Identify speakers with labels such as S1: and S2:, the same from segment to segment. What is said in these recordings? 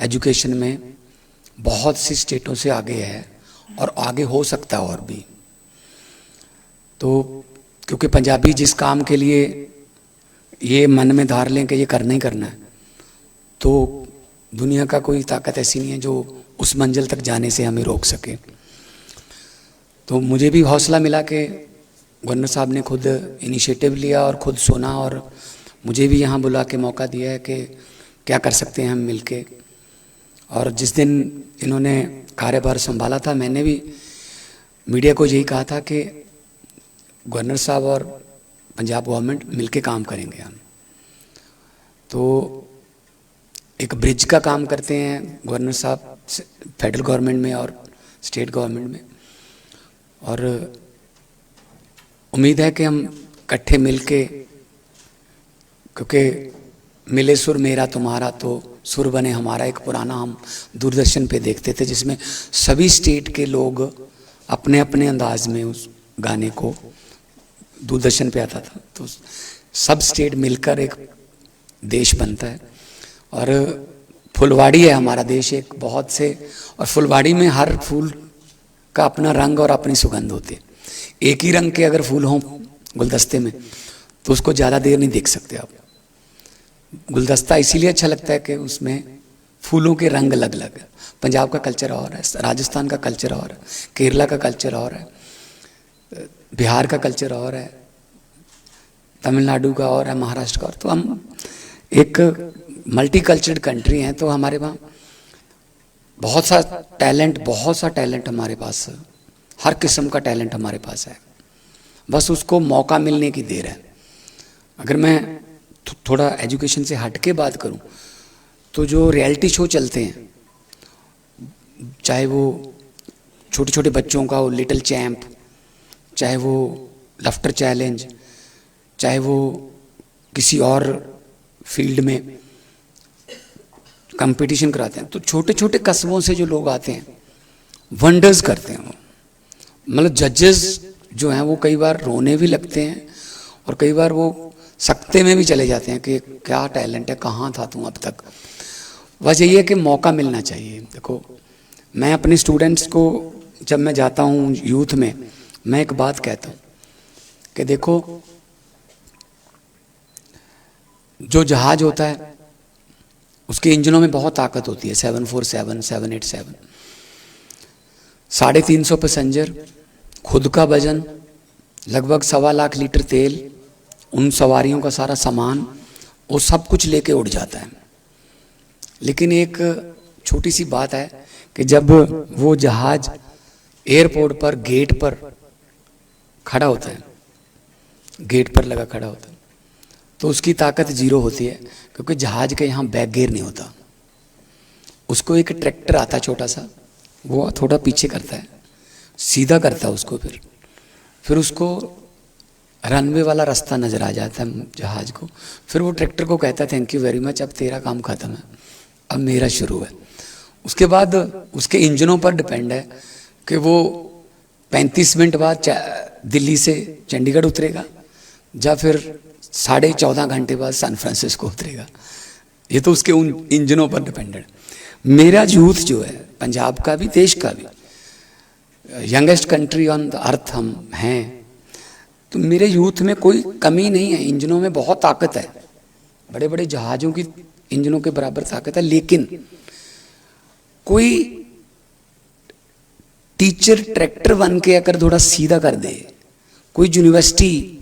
S1: Education में बहुत सी स्टेटों से आगे है और आगे हो सकता है और भी। तो क्योंकि पंजाबी जिस काम के लिए ये मन में धार लें कि ये करना ही करना है, तो दुनिया का कोई ताकत ऐसी नहीं है जो उस मंजिल तक जाने से हमें रोक सके। तो मुझे भी हौसला मिला कि गवर्नर साहब ने खुद इनिशिएटिव लिया और खुद सुना और मुझे भी यहाँ बुला के मौका दिया है कि क्या कर सकते हैं हम मिलके। और जिस दिन इन्होंने कार्यभार संभाला था, मैंने भी मीडिया को यही कहा था कि गवर्नर साहब और पंजाब गवर्नमेंट मिलके काम करेंगे हम। तो एक ब्रिज का काम करते हैं गवर्नर साहब फेडरल गवर्नमेंट में और स्टेट गवर्नमेंट में, और उम्मीद है कि हम इकट्ठे मिलके, क्योंकि मिले सुर मेरा तुम्हारा तो सुर बने हमारा, एक पुराना हम दूरदर्शन पे देखते थे जिसमें सभी स्टेट के लोग अपने अपने अंदाज में उस गाने को दूरदर्शन पे आता था। तो सब स्टेट मिलकर एक देश बनता है। और फुलवाड़ी है हमारा देश एक बहुत से, और फुलवाड़ी में हर फूल का अपना रंग और अपनी सुगंध होती है। एक ही रंग के अगर फूल हों गुलदस्ते में तो उसको ज़्यादा देर नहीं देख सकते आप। गुलदस्ता इसीलिए अच्छा लगता है कि उसमें फूलों के रंग अलग अलग है। पंजाब का कल्चर और है, राजस्थान का कल्चर और है, केरला का कल्चर और है, बिहार का कल्चर और है, तमिलनाडु का और है, महाराष्ट्र का और। तो हम एक मल्टी कल्चर्ड कंट्री हैं, तो हमारे वहाँ बहुत सा टैलेंट हमारे पास है, हर किस्म का टैलेंट हमारे पास है, बस उसको मौका मिलने की देर है। अगर मैं थोड़ा एजुकेशन से हट के बात करूं तो जो रियलिटी शो चलते हैं, चाहे वो छोटे छोटे बच्चों का हो लिटिल चैम्प, चाहे वो लाफ्टर चैलेंज, चाहे वो किसी और फील्ड में कंपटीशन कराते हैं, तो छोटे छोटे कस्बों से जो लोग आते हैं वंडर्स करते हैं वो। मतलब जजेस जो हैं वो कई बार रोने भी लगते हैं और कई बार वो सकते में भी चले जाते हैं कि क्या टैलेंट है, कहाँ था तू अब तक। बस यही है कि मौका मिलना चाहिए। देखो, मैं अपने स्टूडेंट्स को जब मैं जाता हूँ यूथ में, मैं एक बात कहता हूँ कि देखो, जो जहाज होता है उसके इंजनों में बहुत ताकत होती है, 747, 787, 350 पैसेंजर, खुद का वजन, लगभग 1.25 लाख लीटर तेल, उन सवारियों का सारा सामान, वो सब कुछ लेके उड़ जाता है। लेकिन एक छोटी सी बात है कि जब वो जहाज एयरपोर्ट पर गेट पर खड़ा होता है, गेट पर लगा खड़ा होता है, तो उसकी ताकत जीरो होती है, क्योंकि जहाज के यहाँ बैक गियर नहीं होता। उसको एक ट्रैक्टर आता है छोटा सा, वो थोड़ा पीछे करता है, सीधा करता है उसको, फिर उसको रनवे वाला रास्ता नजर आ जाता है जहाज को। फिर वो ट्रैक्टर को कहता है थैंक यू वेरी मच, अब तेरा काम खत्म है, अब मेरा शुरू है। उसके बाद उसके इंजनों पर डिपेंड है कि वो 35 मिनट बाद दिल्ली से चंडीगढ़ उतरेगा या फिर 14.5 घंटे बाद सैन फ्रांसिस्को उतरेगा। ये तो उसके उन इंजनों पर डिपेंडेड। मेरा यूथ जो है, पंजाब का भी देश का भी, youngest country on the earth हम हैं, तो मेरे यूथ में कोई कमी नहीं है, इंजनों में बहुत ताकत है, बड़े बड़े जहाज़ों की इंजनों के बराबर ताकत है। लेकिन कोई टीचर ट्रैक्टर बन के अगर थोड़ा सीधा कर दे, कोई यूनिवर्सिटी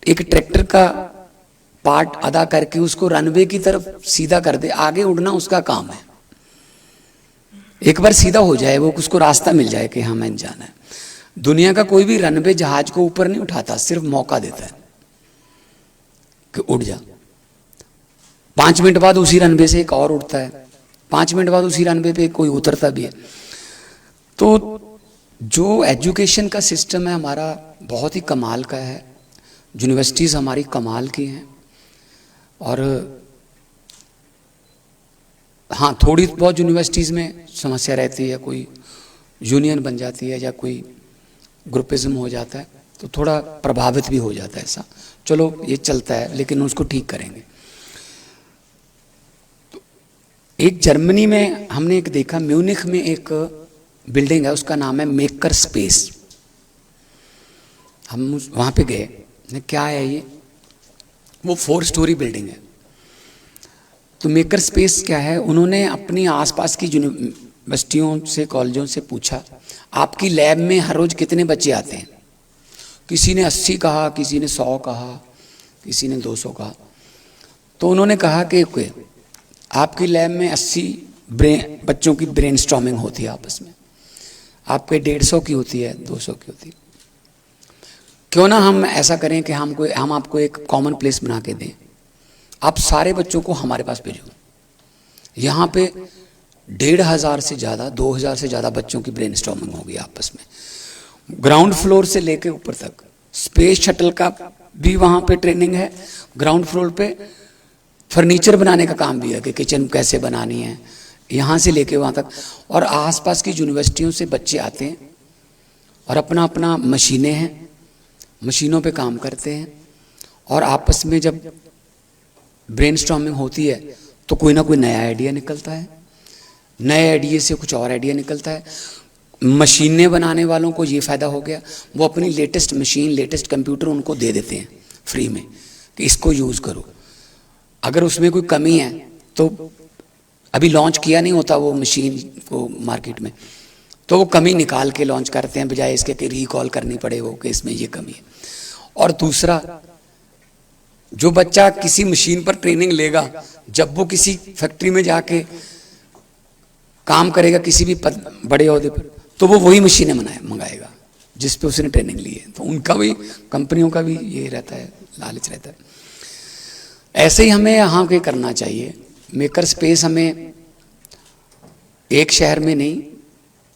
S1: एक ट्रैक्टर का पार्ट अदा करके उसको रनवे की तरफ सीधा कर दे, आगे उड़ना उसका काम है। एक बार सीधा हो जाए वो, उसको रास्ता मिल जाए कि हाँ मैंने जाना है। दुनिया का कोई भी रनवे जहाज को ऊपर नहीं उठाता, सिर्फ मौका देता है कि उड़ जा। 5 मिनट बाद उसी रनवे से एक और उड़ता है, 5 मिनट बाद उसी रनवे पे कोई उतरता भी है। तो जो एजुकेशन का सिस्टम है हमारा बहुत ही कमाल का है, यूनिवर्सिटीज़ हमारी कमाल की हैं। और हाँ, थोड़ी बहुत यूनिवर्सिटीज़ में समस्या रहती है, कोई यूनियन बन जाती है या कोई ग्रुपिज्म हो जाता है तो थोड़ा प्रभावित भी हो जाता है ऐसा। चलो ये चलता है, लेकिन उसको ठीक करेंगे। तो एक जर्मनी में हमने एक देखा, म्यूनिख में एक बिल्डिंग है, उसका नाम है मेकर स्पेस। हम वहाँ पे गए, क्या है ये, वो 4 स्टोरी बिल्डिंग है। तो मेकर स्पेस क्या है, उन्होंने अपनी आसपास की यूनिवर्सिटियों से, कॉलेजों से पूछा, आपकी लैब में हर रोज कितने बच्चे आते हैं। किसी ने 80 कहा, किसी ने 100 कहा, किसी ने 200 कहा। तो उन्होंने कहा कि आपकी लैब में 80 बच्चों की ब्रेनस्टॉर्मिंग होती है आपस में, आपके 150 की होती है, 200 की होती है। क्यों ना हम ऐसा करें कि हम आपको एक कॉमन प्लेस बना के दें, आप सारे बच्चों को हमारे पास भेजो। यहाँ पे 1500 से ज़्यादा, 2000 से ज़्यादा बच्चों की ब्रेनस्टॉर्मिंग होगी आपस में, ग्राउंड फ्लोर से लेके ऊपर तक। स्पेस शटल का भी वहाँ पे ट्रेनिंग है, ग्राउंड फ्लोर पे फर्नीचर बनाने का काम भी है कि किचन कैसे बनानी है, यहाँ से लेके वहाँ तक। और आसपास की यूनिवर्सिटियों से बच्चे आते हैं और अपना अपना मशीनें हैं, मशीनों पे काम करते हैं, और आपस में जब ब्रेनस्टॉर्मिंग होती है तो कोई ना कोई नया आइडिया निकलता है, नए आइडिया से कुछ और आइडिया निकलता है। मशीनें बनाने वालों को ये फ़ायदा हो गया, वो अपनी लेटेस्ट मशीन, लेटेस्ट कंप्यूटर उनको दे देते हैं फ्री में कि इसको यूज़ करो। अगर उसमें कोई कमी है तो अभी लॉन्च किया नहीं होता वो मशीन को मार्केट में, तो वो कमी निकाल के लॉन्च करते हैं, बजाय इसके कि रिकॉल करनी पड़े वो कि इसमें ये कमी है। और दूसरा, जो बच्चा किसी मशीन पर ट्रेनिंग लेगा, जब वो किसी फैक्ट्री में जाके काम करेगा किसी भी बड़े ओहदे पर, तो वो वही मशीनें मंगाएगा जिस पे उसने ट्रेनिंग ली है। तो उनका भी, कंपनियों का भी ये रहता है, लालच रहता है। ऐसे ही हमें यहाँ के करना चाहिए। मेकर स्पेस हमें एक शहर में नहीं,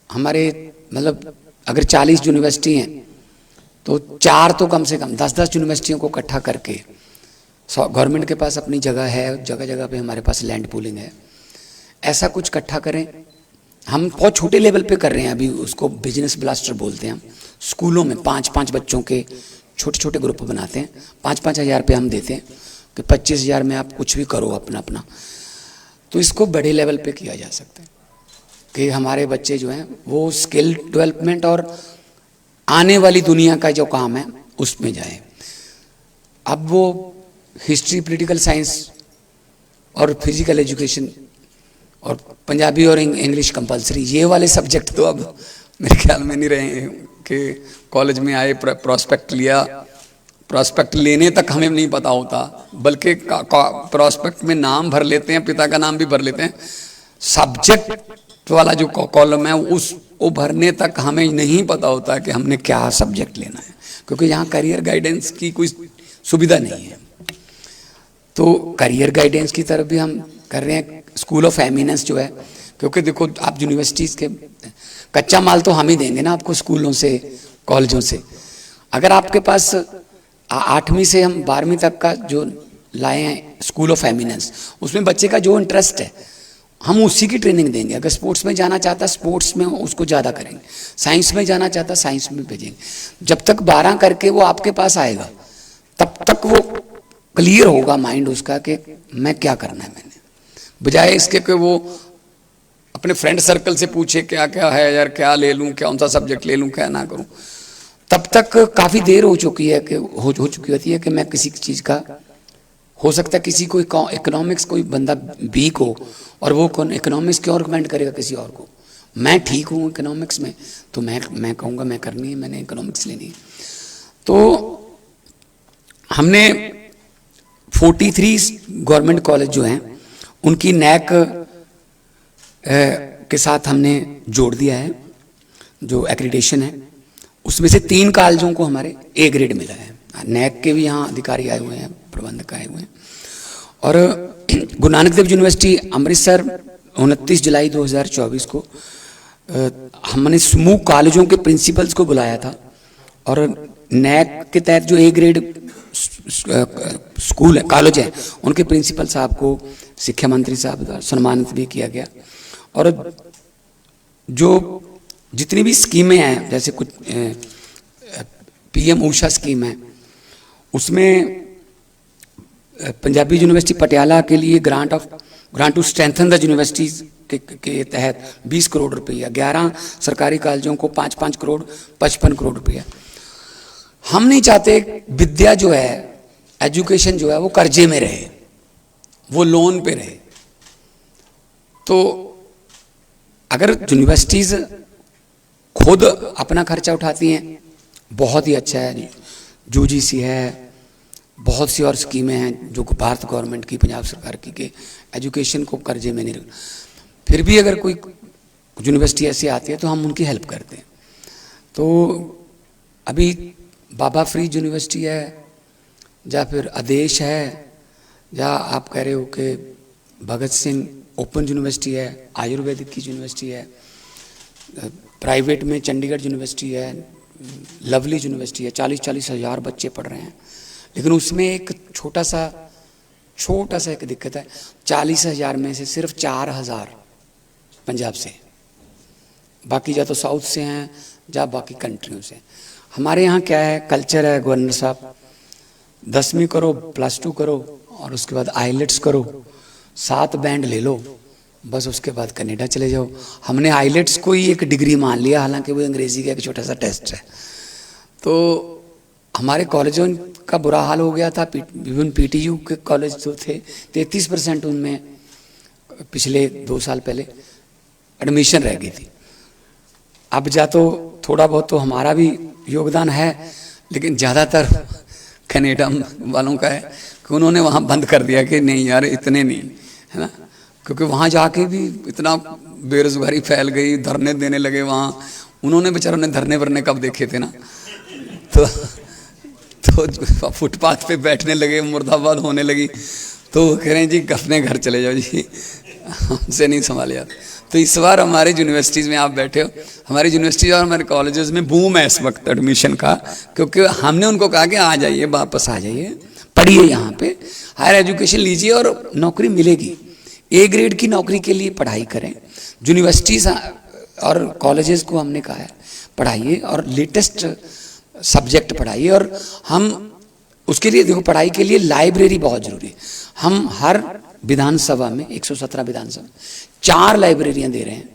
S1: हमारे मतलब अगर 40 यूनिवर्सिटी हैं तो 4 तो कम से कम 10-10 यूनिवर्सिटियों को इकट्ठा करके, गवर्नमेंट के पास अपनी जगह है, जगह जगह पे हमारे पास लैंड पूलिंग है, ऐसा कुछ इकट्ठा करें। हम बहुत छोटे लेवल पे कर रहे हैं अभी, उसको बिजनेस ब्लास्टर बोलते हैं। हम स्कूलों में 5-5 बच्चों के छोटे छोटे ग्रुप बनाते हैं, 5-5 हज़ार रुपये हम देते हैं कि 25,000 में आप कुछ भी करो अपना अपना। तो इसको बड़े लेवल पे किया जा सकता है कि हमारे बच्चे जो हैं वो स्किल डेवलपमेंट और आने वाली दुनिया का जो काम है उसमें जाएं। अब वो हिस्ट्री, पॉलिटिकल साइंस और फिजिकल एजुकेशन और पंजाबी और इंग्लिश कंपलसरी, ये वाले सब्जेक्ट तो अब मेरे ख्याल में नहीं रहे हैं कि कॉलेज में आए, प्रोस्पेक्ट लिया, प्रोस्पेक्ट लेने तक हमें नहीं पता होता, बल्कि प्रोस्पेक्ट में नाम भर लेते हैं, पिता का नाम भी भर लेते हैं, सब्जेक्ट वाला जो कॉलम है उस वो भरने तक हमें नहीं पता होता कि हमने क्या सब्जेक्ट लेना है, क्योंकि यहाँ करियर गाइडेंस की कोई सुविधा नहीं है। तो करियर गाइडेंस की तरफ भी हम कर रहे हैं। स्कूल ऑफ एमिनेंस जो है, क्योंकि देखो आप यूनिवर्सिटीज़ के कच्चा माल तो हम ही देंगे ना आपको, स्कूलों से, कॉलेजों से। अगर आपके पास 8वीं से हम 12वीं तक का जो लाए हैं स्कूल ऑफ एमिनेंस, उसमें बच्चे का जो इंटरेस्ट है हम उसी की ट्रेनिंग देंगे। अगर स्पोर्ट्स में जाना चाहता है स्पोर्ट्स में उसको ज़्यादा करेंगे, साइंस में जाना चाहता है साइंस में भेजेंगे। जब तक 12 करके वो आपके पास आएगा तब तक वो क्लियर होगा माइंड उसका कि मैं क्या करना है मैंने, बजाय इसके कि वो अपने फ्रेंड सर्कल से पूछे क्या क्या है यार, क्या ले लूँ, कौन सा सब्जेक्ट ले लूँ, क्या ना करूँ। तब तक काफ़ी देर हो चुकी है कि हो चुकी होती है कि मैं किसी चीज़ का, हो सकता है किसी को इकोनॉमिक्स कोई बंदा वीक हो और वो इकोनॉमिक्स क्यों रिकमेंड करेगा किसी और को। मैं ठीक हूँ इकोनॉमिक्स में तो मैं कहूँगा मैं करनी है, मैंने इकोनॉमिक्स लेनी है। तो हमने 43 गवर्नमेंट कॉलेज जो हैं उनकी नैक के साथ हमने जोड़ दिया है, जो एक्रीडिटेशन है उसमें से 3 कॉलेजों को हमारे A ग्रेड मिला है। नैक के भी यहाँ अधिकारी आए हुए हैं, प्रबंधक आए हुए हैं। और गुरु नानक देव यूनिवर्सिटी अमृतसर 29 जुलाई 2024 को हमने समूह कॉलेजों के प्रिंसिपल्स को बुलाया था और नैक के तहत जो A ग्रेड स्कूल है, कॉलेज है, उनके प्रिंसिपल साहब को शिक्षा मंत्री साहब द्वारा सम्मानित भी किया गया। और जो जितनी भी स्कीमें हैं, जैसे कुछ PM ऊषा स्कीम है, उसमें पंजाबी यूनिवर्सिटी पटियाला के लिए grant of grant to strengthen the universities के तहत 20 करोड़ रुपया, 11 सरकारी कॉलेजों को 5-5 करोड़ 55 करोड़ रुपया। हम नहीं चाहते विद्या जो है, एजुकेशन जो है वो कर्जे में रहे, वो लोन पे रहे। तो अगर यूनिवर्सिटीज खुद अपना खर्चा उठाती हैं, बहुत ही अच्छा है। यूजीसी है, बहुत सी और स्कीमें हैं जो भारत गवर्नमेंट की, पंजाब सरकार की, के एजुकेशन को कर्जे में नहीं। फिर भी अगर कोई यूनिवर्सिटी ऐसी आती है तो हम उनकी हेल्प करते हैं। तो अभी बाबा फरीद यूनिवर्सिटी है, या फिर आदेश है, या आप कह रहे हो कि भगत सिंह ओपन यूनिवर्सिटी है, आयुर्वेदिक की यूनिवर्सिटी है, प्राइवेट में चंडीगढ़ यूनिवर्सिटी है, लवली यूनिवर्सिटी है, 40-40 हज़ार बच्चे पढ़ रहे हैं। लेकिन उसमें एक छोटा सा एक दिक्कत है, 40,000 में से सिर्फ 4,000 पंजाब से, बाकी या तो साउथ से हैं या बाकी कंट्रियों से। हमारे यहाँ क्या है, कल्चर है गवर्नर साहब, 10वीं करो, +2 करो, और उसके बाद आइलेट्स करो, 7 बैंड ले लो, बस उसके बाद कनाडा चले जाओ। हमने आइलेट्स को ही एक डिग्री मान लिया, हालांकि वो अंग्रेजी का एक छोटा सा टेस्ट है। तो हमारे कॉलेजों का बुरा हाल हो गया था। विभिन्न पीटीयू के कॉलेज जो थे, 33% उनमें पिछले 2 साल पहले एडमिशन रह गई थी। अब जा तो थोड़ा बहुत तो हमारा भी योगदान है, लेकिन ज़्यादातर कनाडा वालों का है कि उन्होंने वहाँ बंद कर दिया कि नहीं यार इतने नहीं, है ना, क्योंकि वहाँ जाके भी इतना बेरोजगारी फैल गई, धरने देने लगे वहाँ। उन्होंने बेचारों ने धरने वरने कब देखे थे ना, तो फुटपाथ पे बैठने लगे, मुर्दाबाद होने लगी। तो वो कह रहे हैं जी अपने घर चले जाओ जी, हमसे नहीं संभाले जाते। तो इस बार हमारे यूनिवर्सिटीज़ में आप बैठे हो, हमारी यूनिवर्सिटीज और हमारे कॉलेजेस में बूम है इस वक्त एडमिशन का, क्योंकि हमने उनको कहा कि आ जाइए, वापस आ जाइए, पढ़िए, यहाँ पे हायर एजुकेशन लीजिए और नौकरी मिलेगी। ए ग्रेड की नौकरी के लिए पढ़ाई करें। यूनिवर्सिटीज़ और कॉलेजेस को हमने कहा है पढ़ाइए और लेटेस्ट सब्जेक्ट पढ़ाइए। और हम उसके लिए देखो, पढ़ाई के लिए लाइब्रेरी बहुत ज़रूरी है। हम हर विधानसभा में 117 विधानसभा 4 लाइब्रेरियाँ दे रहे हैं।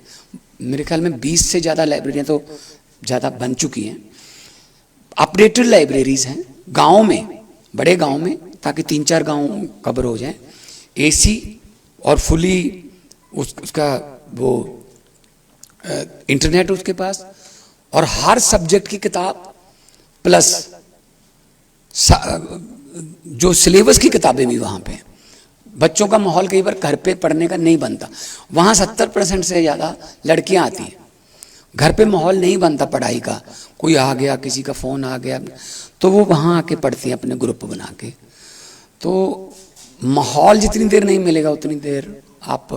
S1: मेरे ख्याल में 20 से ज़्यादा लाइब्रेरियाँ तो ज़्यादा बन चुकी हैं। अपडेटेड लाइब्रेरीज़ हैं गाँव में, बड़े गाँव में, ताकि 3-4 गाँव कवर हो जाएँ। एसी और फुली उसका वो इंटरनेट उसके पास, और हर सब्जेक्ट की किताब प्लस जो सिलेबस की किताबें भी वहाँ पे। बच्चों का माहौल कई बार घर पे पढ़ने का नहीं बनता, वहाँ 70% से ज़्यादा लड़कियाँ आती हैं। घर पे माहौल नहीं बनता पढ़ाई का, कोई आ गया, किसी का फ़ोन आ गया, तो वो वहाँ आके पढ़ती हैं अपने ग्रुप बना के। तो माहौल जितनी देर नहीं मिलेगा उतनी देर आप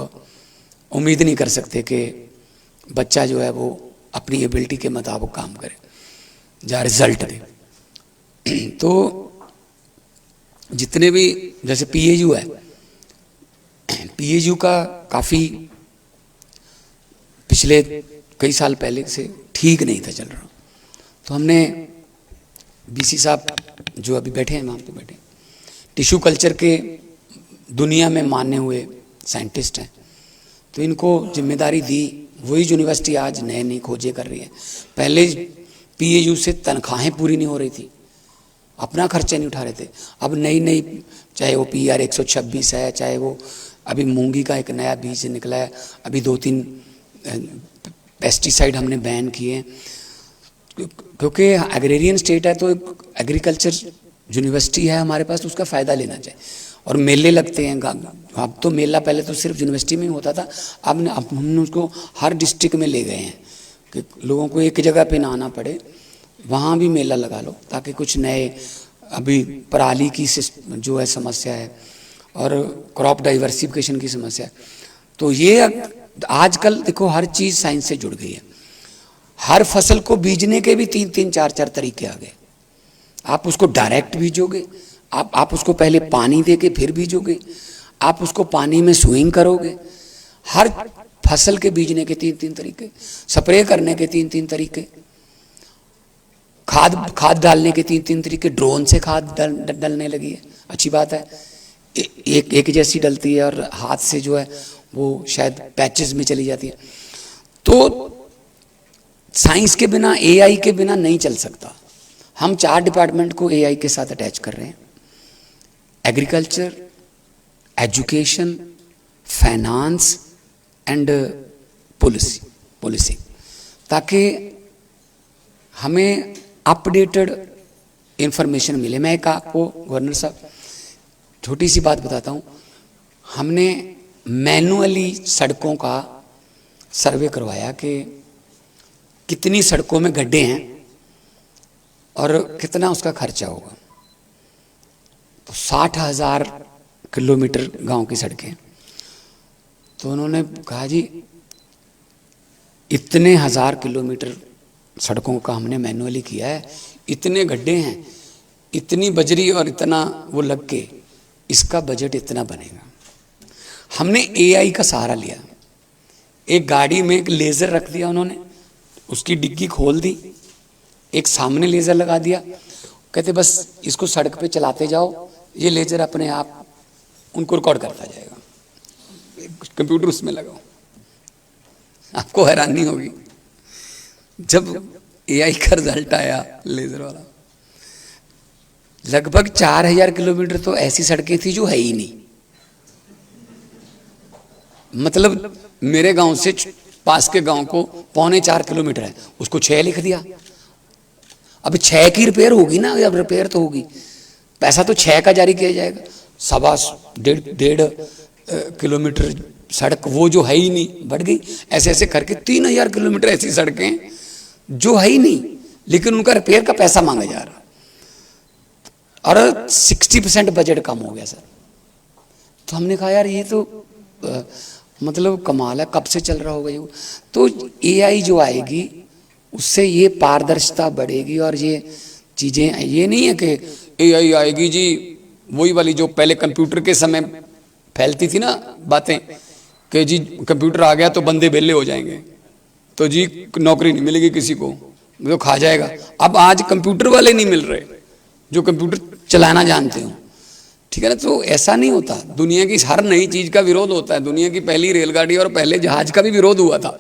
S1: उम्मीद नहीं कर सकते कि बच्चा जो है वो अपनी एबिलिटी के मुताबिक काम करे या रिजल्ट दे। तो जितने भी, जैसे पीएयू है, पीएयू का काफ़ी पिछले कई साल पहले से ठीक नहीं था चल रहा। तो हमने बीसी साहब जो अभी बैठे हैं वहाँ पे बैठे, टिश्यू कल्चर के दुनिया में माने हुए साइंटिस्ट हैं, तो इनको जिम्मेदारी दी। वही यूनिवर्सिटी आज नए नई खोजें कर रही है। पहले पीएयू से तनख्वाहें पूरी नहीं हो रही थी, अपना खर्चा नहीं उठा रहे थे। अब नई नई, चाहे वो पीआर 126 है, चाहे वो अभी मूंगी का एक नया बीज निकला है, अभी 2-3 पेस्टिसाइड हमने बैन किए, क्योंकि एग्रेरियन स्टेट है। तो एग्रीकल्चर यूनिवर्सिटी है हमारे पास, तो उसका फ़ायदा लेना चाहिए। और मेले लगते हैं, अब तो मेला पहले तो सिर्फ यूनिवर्सिटी में ही होता था, अब हमने उसको हर डिस्ट्रिक्ट में ले गए हैं कि लोगों को एक जगह पे ना आना पड़े, वहाँ भी मेला लगा लो, ताकि कुछ नए, अभी पराली की जो है समस्या है और क्रॉप डाइवर्सिफिकेशन की समस्या है। तो ये आजकल देखो हर चीज़ साइंस से जुड़ गई है। हर फसल को बीजने के भी 3-3, 4-4 तरीके आ गए। आप उसको डायरेक्ट बीजोगे, आप उसको पहले पानी दे के फिर बीजोगे, आप उसको पानी में स्विंग करोगे। हर फसल के बीजने के 3-3 तरीके, स्प्रे करने के 3-3 तरीके, खाद डालने के 3-3 तरीके, ड्रोन से खाद डलने लगी है, अच्छी बात है। एक जैसी डलती है और हाथ से जो है वो शायद पैचेस में चली जाती है। तो साइंस के बिना, एआई के बिना नहीं चल सकता। हम 4 डिपार्टमेंट को एआई के साथ अटैच कर रहे हैं, agriculture, education, finance and policy, ताकि हमें अपडेटेड इंफॉर्मेशन मिले। मैं एक आपको गवर्नर साहब छोटी सी बात बताता हूँ। हमने मैनुअली सड़कों का सर्वे करवाया कि कितनी सड़कों में गड्ढे हैं और कितना उसका खर्चा होगा। तो 60,000 किलोमीटर गांव की सड़कें। तो उन्होंने कहा जी इतने 1000 किलोमीटर सड़कों का हमने मैनुअली किया है, इतने गड्ढे हैं, इतनी बजरी और इतना वो लग के इसका बजट इतना बनेगा। हमने एआई का सहारा लिया। एक गाड़ी में एक लेज़र रख दिया उन्होंने, उसकी डिग्गी खोल दी, एक सामने लेज़र लगा दिया, कहते बस इसको सड़क पे चलाते जाओ, ये लेज़र अपने आप उनको रिकॉर्ड करता जाएगा। कंप्यूटर उसमें लगाओ, आपको हैरानी होगी जब एआई का रिजल्ट आया लेज़र वाला। लगभग 4000 किलोमीटर तो ऐसी सड़कें थी जो है ही नहीं। मतलब मेरे गांव से पास के गांव को 3.25 किलोमीटर है, उसको 6 लिख दिया। अब 6 की रिपेयर होगी ना, अब रिपेयर तो होगी, पैसा तो 6 का जारी किया जाएगा। 1.5 किलोमीटर सड़क वो जो है ही नहीं बढ़ गई। ऐसे ऐसे करके 3000 किलोमीटर ऐसी सड़कें जो है ही नहीं, लेकिन उनका रिपेयर का पैसा मांगा जा रहा और 60% बजट कम हो गया सर। तो हमने कहा यार ये तो मतलब कमाल है, कब से चल रहा होगा ये। तो एआई जो आएगी उससे ये पारदर्शिता बढ़ेगी और ये चीज़ें, ये नहीं है कि एआई आएगी जी वही वाली जो पहले कंप्यूटर के समय फैलती थी ना बातें कि जी कंप्यूटर आ गया तो बंदे बेले हो जाएंगे, तो जी नौकरी नहीं मिलेगी किसी को, वो खा जाएगा। अब आज कंप्यूटर वाले नहीं मिल रहे जो कंप्यूटर चलाना जानते हो, ठीक है ना। तो ऐसा नहीं होता, दुनिया की हर नई चीज़ का विरोध होता है। दुनिया की पहली रेलगाड़ी और पहले जहाज का भी विरोध हुआ था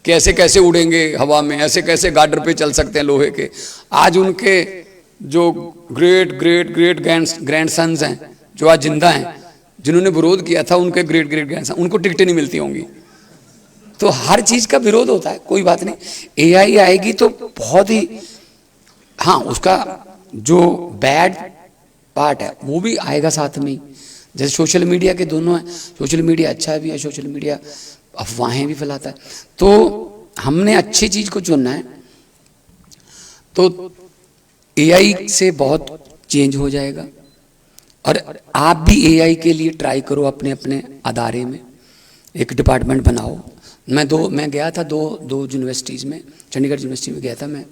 S1: कि ऐसे कैसे उड़ेंगे हवा में, ऐसे कैसे गार्डर पे चल सकते हैं लोहे के। आज उनके जो ग्रेट ग्रेट ग्रेट ग्रैंडसन्स हैं जो आज जिंदा हैं, जिन्होंने विरोध किया था, उनके ग्रेट ग्रेट ग्रैंडसन, उनको टिकटें नहीं मिलती होंगी। तो हर चीज़ का विरोध होता है, कोई बात नहीं। एआई आएगी तो बहुत ही, हाँ उसका जो बैड पार्ट है वो भी आएगा साथ में ही। जैसे सोशल मीडिया के दोनों हैं, सोशल मीडिया अच्छा भी है, सोशल मीडिया अफवाहें भी फैलाता है। तो हमने अच्छी चीज़ को चुनना है। तो एआई से बहुत चेंज हो जाएगा और आप भी एआई के लिए ट्राई करो अपने अपने अदारे में, एक डिपार्टमेंट बनाओ। मैं गया था दो यूनिवर्सिटीज़ में, चंडीगढ़ यूनिवर्सिटी में गया था मैं,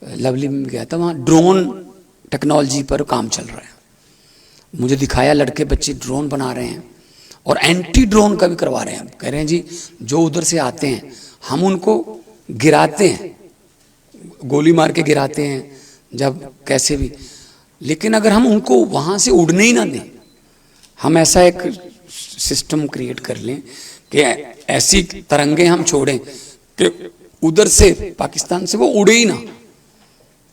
S1: लवली में गया था, वहाँ ड्रोन टेक्नोलॉजी पर काम चल रहा है। मुझे दिखाया, लड़के बच्चे ड्रोन बना रहे हैं और एंटी ड्रोन का भी करवा रहे हैं। कह रहे हैं जी जो उधर से आते हैं हम उनको गिराते हैं, गोली मार के गिराते हैं जब कैसे भी, लेकिन अगर हम उनको वहाँ से उड़ने ही ना दें, हम ऐसा एक सिस्टम क्रिएट कर लें कि ऐसी तरंगे हम छोड़ें कि उधर से पाकिस्तान से वो उड़े ही ना,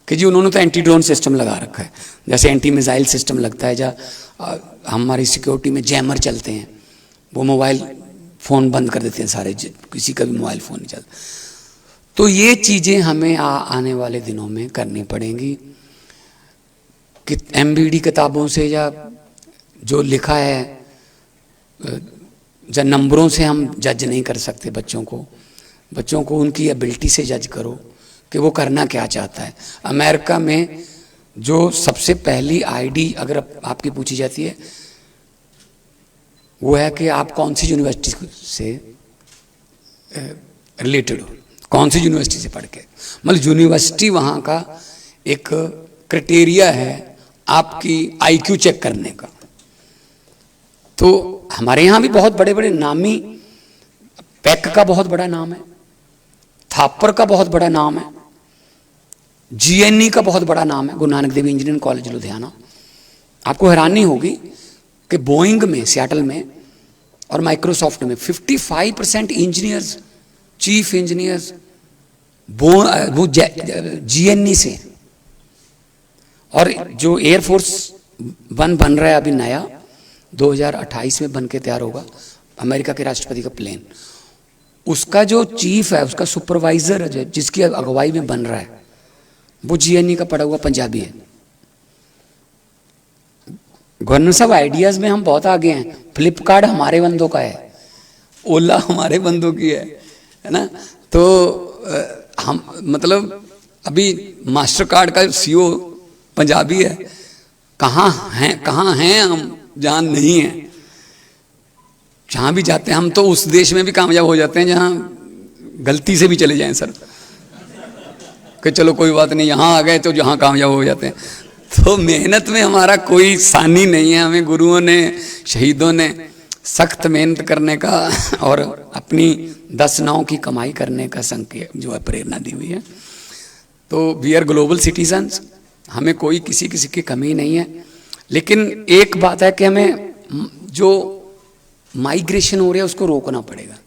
S1: कि जी उन्होंने तो एंटी ड्रोन सिस्टम लगा रखा है, जैसे एंटी मिसाइल सिस्टम लगता है, जहाँ हमारी सिक्योरिटी में जैमर चलते हैं, वो मोबाइल फ़ोन बंद कर देते हैं सारे, किसी का भी मोबाइल फ़ोन नहीं चलता। तो ये चीज़ें हमें आने वाले दिनों में करनी पड़ेंगी कि एमबीडी किताबों से या जो लिखा है या नंबरों से हम जज नहीं कर सकते बच्चों को उनकी एबिलिटी से जज करो कि वो करना क्या चाहता है। अमेरिका में जो सबसे पहली आईडी अगर आपकी पूछी जाती है वो है कि आप कौन सी यूनिवर्सिटी से रिलेटेड हो, कौन सी यूनिवर्सिटी से पढ़ के, मतलब यूनिवर्सिटी वहाँ का एक क्राइटेरिया है आपकी आईक्यू चेक करने का। तो हमारे यहाँ भी बहुत बड़े बड़े नामी, पैक का बहुत बड़ा नाम है, थापर का बहुत बड़ा नाम है, जीएनई का बहुत बड़ा नाम है, गुरु नानक देव इंजीनियरिंग कॉलेज लुधियाना। आपको हैरानी होगी कि बोइंग में, सियाटल में और माइक्रोसॉफ्ट में 55% इंजीनियर्स, चीफ इंजीनियर्स वो GNE से। और जो एयरफोर्स वन बन रहा है अभी नया, 2028 में बन के तैयार होगा, अमेरिका के राष्ट्रपति का प्लेन, उसका जो चीफ है, उसका सुपरवाइजर है जिसकी अगुवाई में बन रहा है, वो GNE का पढ़ा हुआ पंजाबी है। गवर्नर साहब, आइडियाज में हम बहुत आगे हैं। फ्लिपकार्ट हमारे बंदों का है, ओला हमारे बंदों की है ना। तो हम मतलब अभी मास्टर कार्ड का CEO पंजाबी है। कहाँ हैं हम, जहाँ नहीं है। जहाँ भी जाते हैं हम तो उस देश में भी कामयाब हो जाते हैं जहाँ गलती से भी चले जाएं सर, कि चलो कोई बात नहीं, यहाँ आ गए तो जहाँ कामयाब हो जाते हैं। तो मेहनत में हमारा कोई सानी नहीं है। हमें गुरुओं ने, शहीदों ने सख्त मेहनत करने का और अपनी 10 नाव की कमाई करने का संकेत जो है प्रेरणा दी हुई है। तो वी आर ग्लोबल सिटीजन्स, हमें कोई किसी की कमी नहीं है। लेकिन एक बात है कि हमें जो माइग्रेशन हो रहा है उसको रोकना पड़ेगा,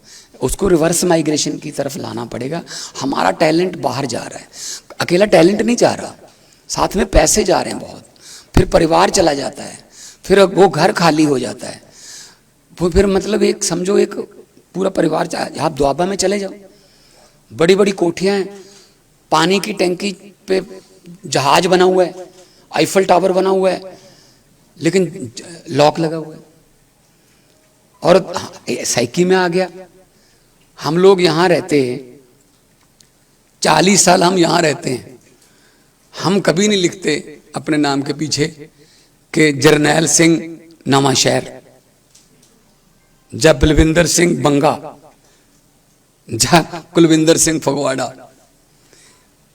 S1: उसको रिवर्स माइग्रेशन की तरफ लाना पड़ेगा। हमारा टैलेंट बाहर जा रहा है, अकेला टैलेंट नहीं जा रहा, साथ में पैसे जा रहे हैं बहुत, फिर परिवार चला जाता है, फिर वो घर खाली हो जाता है, वो फिर मतलब एक समझो एक पूरा परिवार, आप द्वाबा में चले जाओ, बड़ी बड़ी कोठियाँ हैं, पानी की टैंकी पे जहाज बना हुआ है, आईफल टावर बना हुआ है, लेकिन लॉक लगा हुआ है। और साइकी में आ गया, हम लोग यहाँ रहते हैं, 40 साल हम यहाँ रहते हैं, हम कभी नहीं लिखते अपने नाम के पीछे कि जरनैल सिंह नवांशहर, जब बलविंदर सिंह बंगा, जा कुलविंदर सिंह फगवाड़ा।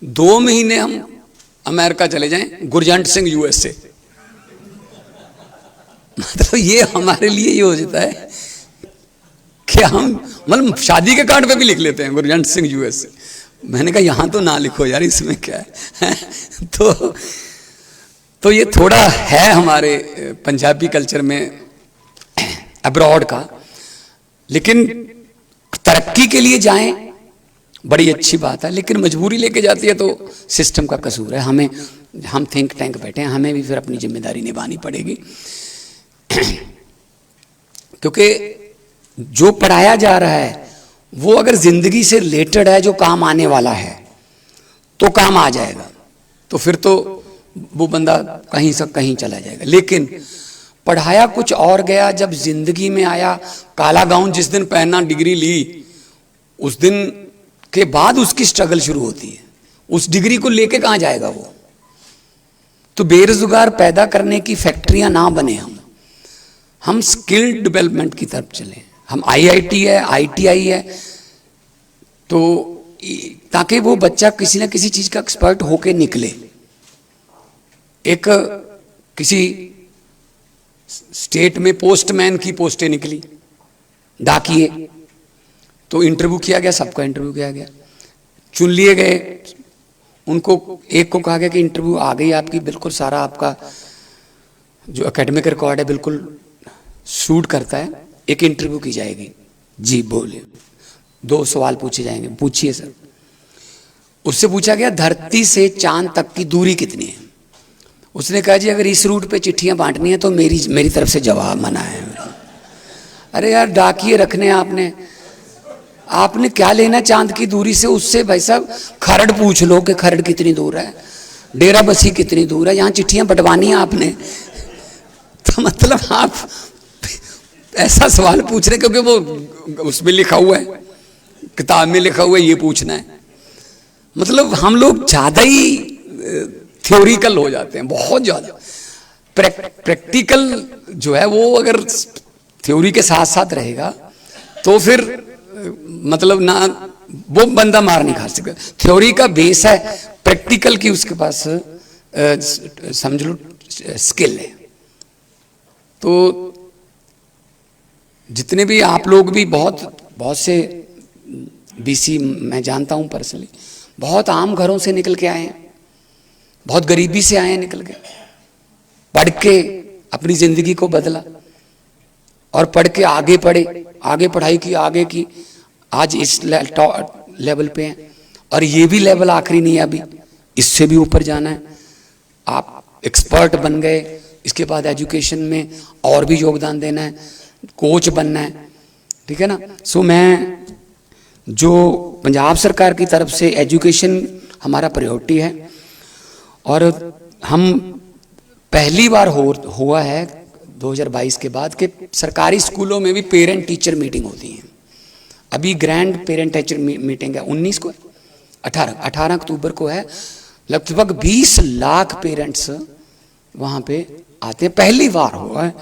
S1: 2 महीने हम अमेरिका चले जाएं, गुरजंट सिंह USA। मतलब ये हमारे लिए ये हो जाता है कि हम मतलब शादी के कार्ड पे भी लिख लेते हैं गुरजंट सिंह USA। मैंने कहा यहाँ तो ना लिखो यार, इसमें क्या है। तो ये थोड़ा है हमारे पंजाबी कल्चर में अब्रॉड का। लेकिन तरक्की के लिए जाएं, बड़ी अच्छी बात है, लेकिन मजबूरी लेके जाती है तो सिस्टम का कसूर है। हम थिंक टैंक बैठे हैं, हमें भी फिर अपनी जिम्मेदारी निभानी पड़ेगी। क्योंकि जो पढ़ाया जा रहा है वो अगर जिंदगी से रिलेटेड है, जो काम आने वाला है, तो काम आ जाएगा, तो फिर तो वो बंदा कहीं से कहीं चला जाएगा। लेकिन पढ़ाया कुछ और गया, जब जिंदगी में आया, काला गाउन जिस दिन पहनना, डिग्री ली, उस दिन के बाद उसकी स्ट्रगल शुरू होती है। उस डिग्री को लेके कहाँ जाएगा वो। तो बेरोजगार पैदा करने की फैक्ट्रियां ना बने, हम स्किल डेवलपमेंट की तरफ चलें। हम IIT है, ITI है, तो ताकि वो बच्चा किसी ना किसी चीज का एक्सपर्ट होके निकले। एक किसी स्टेट में पोस्टमैन की पोस्टें निकली, डाकिए, तो इंटरव्यू किया गया, सबका इंटरव्यू किया गया, चुन लिए गए। उनको एक को कहा गया कि इंटरव्यू आ गई आपकी, बिल्कुल सारा आपका जो एकेडमिक रिकॉर्ड है बिल्कुल सूट करता है, एक इंटरव्यू की जाएगी। जी बोले, 2 सवाल पूछे जाएंगे, पूछिए सर। उससे पूछा गया धरती से चांद तक की दूरी कितनी है। उसने कहा जी अगर इस रूट पे चिट्ठियां बांटनी है तो मेरी तरफ से जवाब मना है। अरे यार डाकिए रखने आपने क्या लेना चांद की दूरी से। उससे भाई साहब खरड़ पूछ लो कि खरड़ कितनी दूर है, डेरा बसी कितनी दूर है, यहाँ चिट्ठियां बंटवानी है आपने। तो मतलब आप ऐसा सवाल पूछ रहे क्योंकि वो उसमें लिखा हुआ है, किताब में लिखा हुआ है, ये पूछना है। मतलब हम लोग ज्यादा ही थ्योरिकल हो जाते हैं, बहुत ज्यादा। प्रैक्टिकल जो है वो अगर थ्योरी के साथ साथ रहेगा तो फिर मतलब ना वो बंदा मार नहीं खा सकता। थ्योरी का बेस है, प्रैक्टिकल की उसके पास समझ लो स्किल है। तो जितने भी आप लोग भी बहुत से BC मैं जानता हूं पर्सनली, बहुत आम घरों से निकल के आए हैं, बहुत गरीबी से आए हैं निकल के, पढ़ के अपनी जिंदगी को बदला। और पढ़ के आगे पढ़े, आगे पढ़ाई की, आगे की, आज इस लेवल पे हैं। और ये भी लेवल आखिरी नहीं है, अभी इससे भी ऊपर जाना है। आप एक्सपर्ट बन गए, इसके बाद एजुकेशन में और भी योगदान देना है, कोच बनना है, ठीक है ना। सो मैं जो पंजाब सरकार की तरफ से एजुकेशन हमारा प्रायोरिटी है, और हम पहली बार हुआ है 2022 के बाद कि सरकारी स्कूलों में भी पेरेंट टीचर मीटिंग होती है। अभी ग्रैंड पेरेंट टीचर मीटिंग है 19 को, 18 अक्टूबर को है। लगभग 20 लाख पेरेंट्स वहाँ पे आते हैं, पहली बार हुआ है।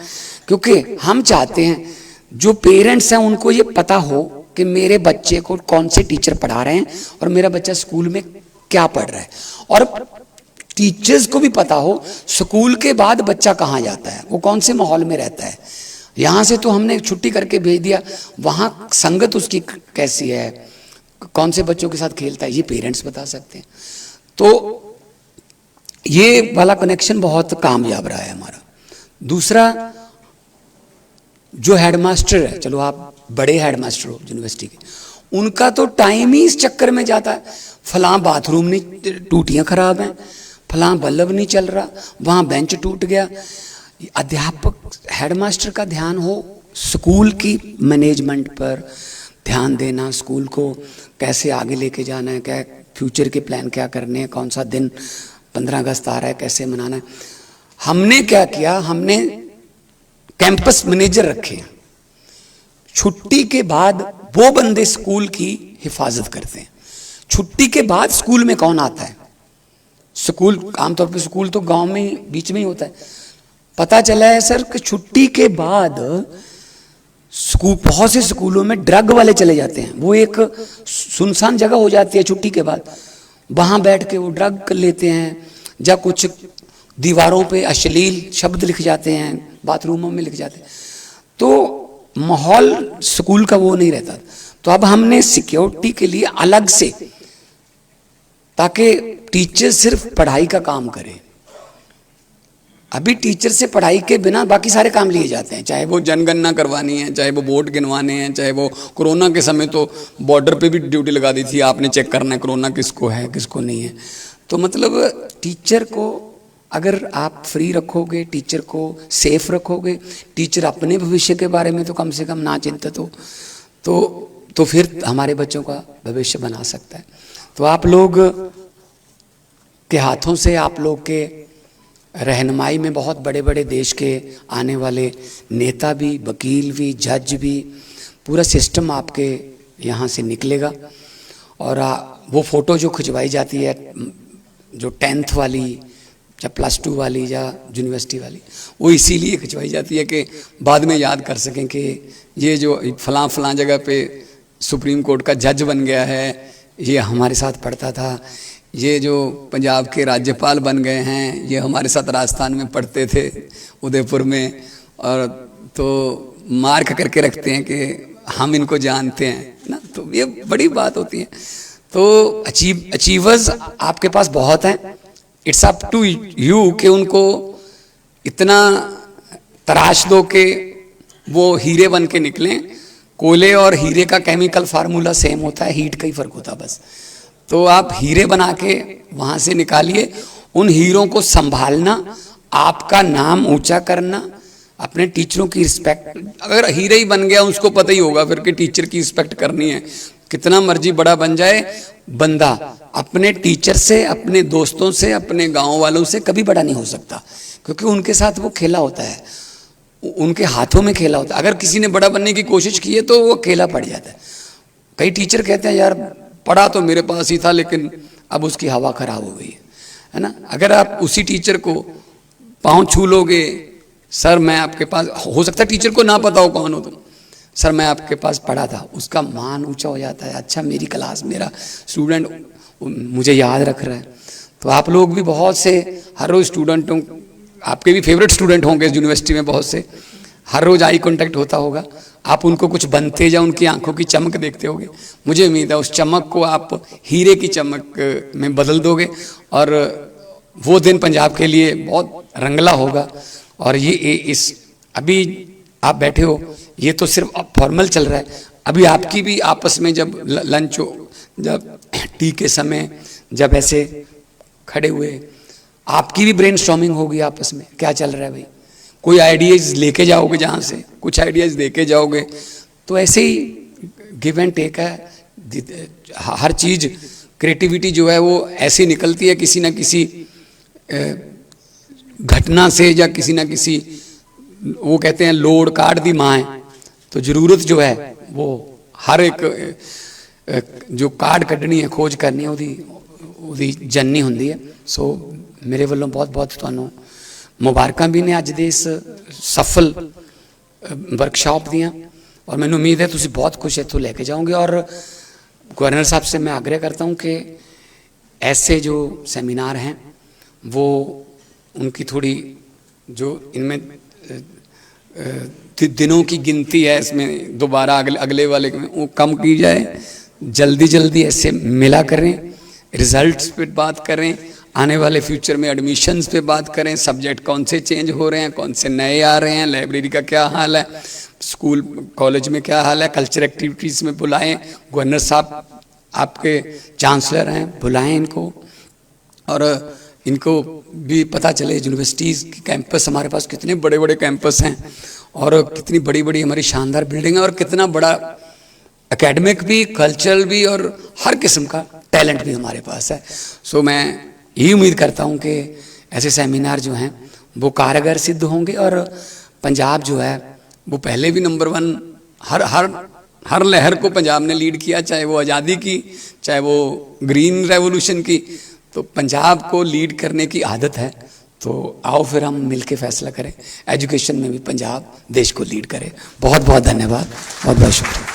S1: क्योंकि हम चाहते हैं जो पेरेंट्स हैं उनको ये पता हो कि मेरे बच्चे को कौन से टीचर पढ़ा रहे हैं और मेरा बच्चा स्कूल में क्या पढ़ रहा है, और टीचर्स को भी पता हो स्कूल के बाद बच्चा कहाँ जाता है, वो कौन से माहौल में रहता है। यहाँ से तो हमने छुट्टी करके भेज दिया, वहाँ संगत उसकी कैसी है, कौन से बच्चों के साथ खेलता है, ये पेरेंट्स बता सकते हैं। तो ये वाला कनेक्शन बहुत कामयाब रहा है हमारा। दूसरा, जो हेडमास्टर है, चलो आप बड़े हेडमास्टर हो यूनिवर्सिटी के, उनका तो टाइम ही इस चक्कर में जाता है, फलां बाथरूम नहीं, टूटियां खराब हैं, फलां बल्ब नहीं चल रहा, वहाँ बेंच टूट गया। अध्यापक हेडमास्टर का ध्यान हो स्कूल की मैनेजमेंट पर ध्यान देना, स्कूल को कैसे आगे लेके जाना है, क्या फ्यूचर के प्लान क्या करने हैं, कौन सा दिन 15 अगस्त आ रहा है, कैसे मनाना है। हमने क्या किया, हमने कैंपस मैनेजर रखे। छुट्टी के बाद वो बंदे स्कूल की हिफाजत करते हैं। छुट्टी के बाद स्कूल में कौन आता है, स्कूल आमतौर पे स्कूल तो गांव में ही बीच में ही होता है। पता चला है सर कि छुट्टी के बाद स्कूल, बहुत से स्कूलों में ड्रग वाले चले जाते हैं। वो एक सुनसान जगह हो जाती है छुट्टी के बाद, वहां बैठ के वो ड्रग लेते हैं, या कुछ दीवारों पे अश्लील शब्द लिख जाते हैं, बाथरूमों में लिख जाते हैं। तो माहौल स्कूल का वो नहीं रहता। तो अब हमने सिक्योरिटी के लिए अलग से, ताकि टीचर सिर्फ पढ़ाई का काम करे। अभी टीचर से पढ़ाई के बिना बाकी सारे काम लिए जाते हैं, चाहे वो जनगणना करवानी है, चाहे वो वोट गिनवाने हैं, चाहे वो कोरोना के समय तो बॉर्डर पे भी ड्यूटी लगा दी थी, आपने चेक करना है कोरोना किसको है किसको नहीं है। तो मतलब टीचर को अगर आप फ्री रखोगे, टीचर को सेफ रखोगे, टीचर अपने भविष्य के बारे में तो कम से कम ना चिंतित हो, तो फिर हमारे बच्चों का भविष्य बना सकता है। तो आप लोग के हाथों से, आप लोग के रहनुमाई में बहुत बड़े बड़े देश के आने वाले नेता भी, वकील भी, जज भी, पूरा सिस्टम आपके यहाँ से निकलेगा। और वो फ़ोटो जो खिंचवाई जाती है, जो 10th वाली या +2 वाली या यूनिवर्सिटी वाली, वो इसीलिए खिंचवाई जाती है कि बाद में याद कर सकें कि ये जो फलां जगह पे सुप्रीम कोर्ट का जज बन गया है, ये हमारे साथ पढ़ता था, ये जो पंजाब के राज्यपाल बन गए हैं, ये हमारे साथ राजस्थान में पढ़ते थे, उदयपुर में, और तो मार्क करके रखते हैं कि हम इनको जानते हैं ना। तो ये बड़ी बात होती है। तो अचीवर्स आपके पास बहुत हैं, इट्स अप टू यू कि उनको इतना तराश दो कि वो हीरे बन के निकलें। कोयले और हीरे का केमिकल फार्मूला सेम होता है, हीट का ही फर्क होता है बस। तो आप हीरे बना के वहाँ से निकालिए, उन हीरों को संभालना, आपका नाम ऊंचा करना, अपने टीचरों की रिस्पेक्ट। अगर हीरे ही बन गया उसको पता ही होगा फिर कि टीचर की रिस्पेक्ट करनी है। कितना मर्जी बड़ा बन जाए बंदा, अपने टीचर से, अपने दोस्तों से, अपने गांव वालों से कभी बड़ा नहीं हो सकता, क्योंकि उनके साथ वो खेला होता है, उनके हाथों में खेला होता है। अगर किसी ने बड़ा बनने की कोशिश की है तो वो अकेला पड़ जाता है। कई टीचर कहते हैं यार पढ़ा तो मेरे पास ही था, लेकिन अब उसकी हवा खराब हो गई है ना। अगर आप उसी टीचर को पाँव छू लोगे, सर मैं आपके पास, हो सकता है टीचर को ना पता हो कौन हो तुम, सर मैं आपके पास पढ़ा था, उसका मान ऊंचा हो जाता है। अच्छा मेरी क्लास, मेरा स्टूडेंट मुझे याद रख रहा है। तो आप लोग भी बहुत से हर रोज़ स्टूडेंटों, आपके भी फेवरेट स्टूडेंट होंगे यूनिवर्सिटी में बहुत से, हर रोज़ आई कांटेक्ट होता होगा, आप उनको कुछ बनते या उनकी आंखों की चमक देखते होगे। मुझे उम्मीद है उस चमक को आप हीरे की चमक में बदल दोगे, और वो दिन पंजाब के लिए बहुत रंगला होगा। और ये इस अभी आप बैठे हो, ये तो सिर्फ फॉर्मल चल रहा है। अभी आपकी भी आपस में जब लंच हो, जब टी के समय जब ऐसे खड़े हुए, आपकी भी ब्रेनस्टॉर्मिंग होगी आपस में, क्या चल रहा है भाई, कोई आइडियाज लेके जाओगे, जहाँ से कुछ आइडियाज लेके जाओगे। तो ऐसे ही गिव एंड टेक है, हर चीज क्रिएटिविटी जो है वो ऐसे निकलती है किसी ना किसी घटना से, या किसी ना किसी, वो कहते हैं लोड काट दी माँ है, तो जरूरत जो है वो हर एक जो ਕਾਢ ਕੱਢਣੀ ਹੈ, ਖੋਜ ਕਰਨੀ ਹੈ, ਉਹਦੀ ਜਨਨੀ ਹੁੰਦੀ ਹੈ। ਸੋ ਮੇਰੇ ਵੱਲੋਂ ਬਹੁਤ ਬਹੁਤ ਤੁਹਾਨੂੰ ਮੁਬਾਰਕਾਂ ਵੀ ਨੇ ਅੱਜ ਦੇ ਇਸ ਸਫਲ वर्कशॉप दियाँ, और मैंने उम्मीद है तुम बहुत कुछ इतों लेके जाओगे। और गवर्नर साहब से मैं आग्रह करता हूँ कि ऐसे जो सेमिनार हैं वो उनकी थोड़ी जो इनमें दिनों की गिनती है, इसमें दोबारा अगले वाले में वो कम की जाए, जल्दी जल्दी ऐसे मिला करें, रिजल्ट्स पे बात करें, आने वाले फ्यूचर में एडमिशन्स पे बात करें, सब्जेक्ट कौन से चेंज हो रहे हैं, कौन से नए आ रहे हैं, लाइब्रेरी का क्या हाल है, स्कूल कॉलेज में क्या हाल है, कल्चर एक्टिविटीज़ में बुलाएं। गवर्नर साहब आपके चांसलर हैं, बुलाएं इनको, और इनको भी पता चले यूनिवर्सिटीज़ की कैंपस हमारे पास कितने बड़े बड़े कैंपस हैं, और कितनी बड़ी बड़ी हमारी शानदार बिल्डिंग है, और कितना बड़ा एकेडमिक भी, कल्चरल भी, और हर किस्म का टैलेंट भी हमारे पास है। सो मैं यही उम्मीद करता हूँ कि ऐसे सेमिनार जो हैं वो कारगर सिद्ध होंगे, और पंजाब जो है वो पहले भी नंबर 1, हर लहर को पंजाब ने लीड किया, चाहे वो आज़ादी की, चाहे वो ग्रीन रेवोल्यूशन की, तो पंजाब को लीड करने की आदत है। तो आओ फिर हम मिलके फैसला करें, एजुकेशन में भी पंजाब देश को लीड करे। बहुत बहुत धन्यवाद, बहुत बहुत शुक्रिया।